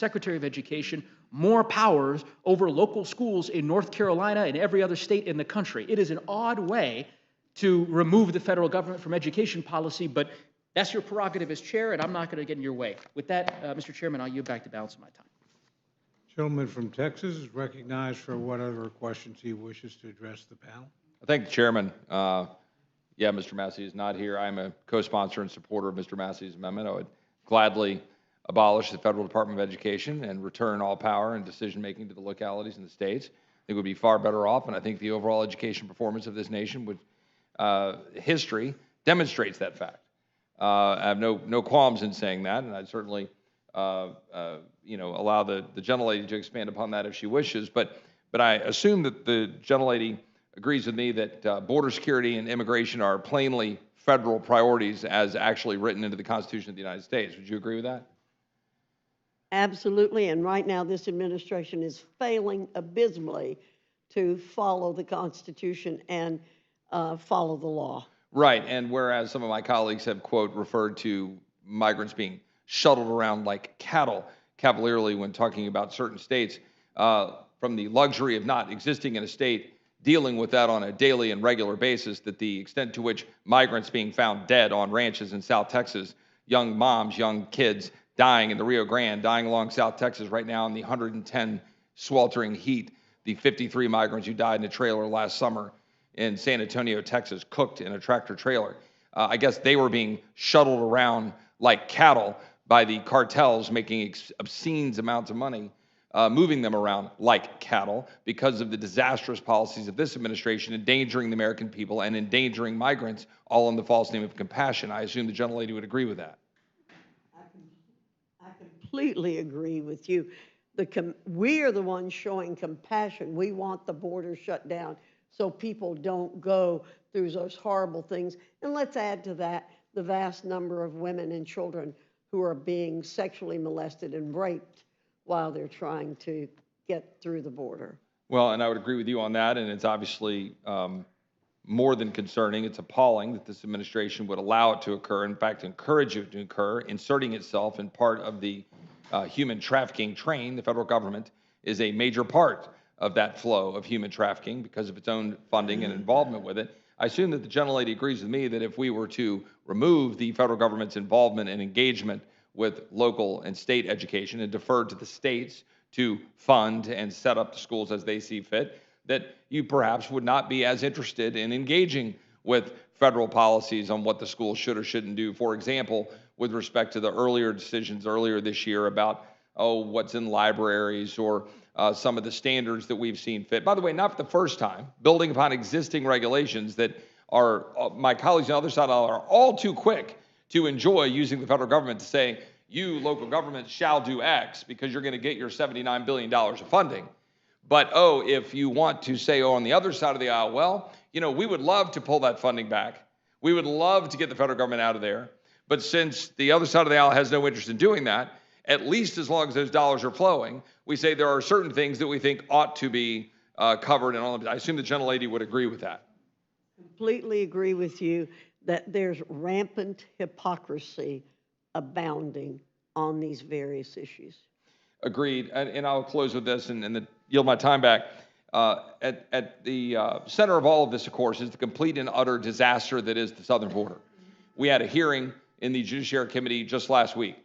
Secretary of Education more powers over local schools in North Carolina and every other state in the country. It is an odd way to remove the federal government from education policy, but that's your prerogative as chair, and I'm not going to get in your way. With that, Mr. Chairman, I'll yield back the balance of my time. Gentleman from Texas is recognized for what other questions he wishes to address the panel. I thank the chairman. Yeah, Mr. Massey is not here. I'm a co-sponsor and supporter of Mr. Massey's amendment. I would gladly abolish the Federal Department of Education and return all power and decision-making to the localities and the states. I think we'd be far better off, and I think the overall education performance of this nation would, history demonstrates that fact. I have no qualms in saying that, and I'd certainly, allow the gentlelady to expand upon that if she wishes. But I assume that the gentlelady agrees with me that border security and immigration are plainly federal priorities as actually written into the Constitution of the United States. Would you agree with that? Absolutely, and right now this administration is failing abysmally to follow the Constitution and follow the law. Right, and whereas some of my colleagues have, quote, referred to migrants being shuttled around like cattle cavalierly when talking about certain states, from the luxury of not existing in a state, dealing with that on a daily and regular basis, that the extent to which migrants being found dead on ranches in South Texas, young moms, young kids dying in the Rio Grande, dying along South Texas right now in the 110 sweltering heat, the 53 migrants who died in a trailer last summer in San Antonio, Texas, cooked in a tractor trailer. I guess they were being shuttled around like cattle by the cartels, making obscene amounts of money, moving them around like cattle because of the disastrous policies of this administration, endangering the American people and endangering migrants, all in the false name of compassion. I assume the gentlelady would agree with that. I completely agree with you. We are the ones showing compassion. We want the border shut down so people don't go through those horrible things. And let's add to that the vast number of women and children who are being sexually molested and raped while they're trying to get through the border. Well, and I would agree with you on that, and it's obviously more than concerning. It's appalling that this administration would allow it to occur, in fact, encourage it to occur, inserting itself in part of the human trafficking train. The federal government is a major part of that flow of human trafficking because of its own funding and involvement with it. I assume that the gentlelady agrees with me that if we were to remove the federal government's involvement and engagement with local and state education and defer to the states to fund and set up the schools as they see fit, that you perhaps would not be as interested in engaging with federal policies on what the schools should or shouldn't do. For example, with respect to the earlier decisions earlier this year about, what's in libraries or some of the standards that we've seen fit. By the way, not for the first time, building upon existing regulations that are, my colleagues on the other side of the aisle are all too quick to enjoy using the federal government to say, you local governments shall do X because you're going to get your $79 billion of funding. But, if you want to say, on the other side of the aisle, well, we would love to pull that funding back. We would love to get the federal government out of there. But since the other side of the aisle has no interest in doing that, at least as long as those dollars are flowing, we say there are certain things that we think ought to be covered. And I assume the gentlelady would agree with that. Completely agree with you that there's rampant hypocrisy abounding on these various issues. Agreed. And I'll close with this and yield my time back. At the center of all of this, of course, is the complete and utter disaster that is the southern border. We had a hearing in the Judiciary Committee just last week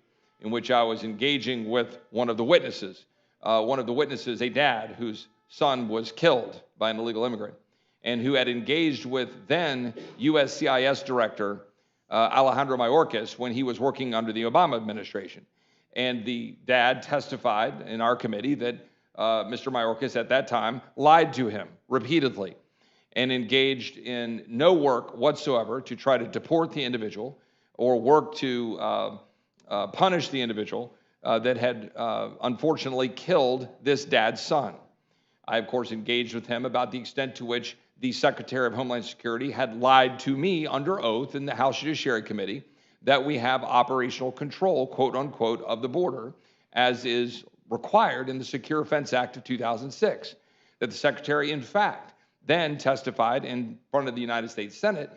in which I was engaging with one of the witnesses. A dad whose son was killed by an illegal immigrant and who had engaged with then USCIS Director Alejandro Mayorkas when he was working under the Obama administration. And the dad testified in our committee that Mr. Mayorkas at that time lied to him repeatedly and engaged in no work whatsoever to try to deport the individual or work to punish the individual that had unfortunately killed this dad's son. I, of course, engaged with him about the extent to which the Secretary of Homeland Security had lied to me under oath in the House Judiciary Committee that we have operational control, quote unquote, of the border, as is required in the Secure Fence Act of 2006. That the Secretary, in fact, then testified in front of the United States Senate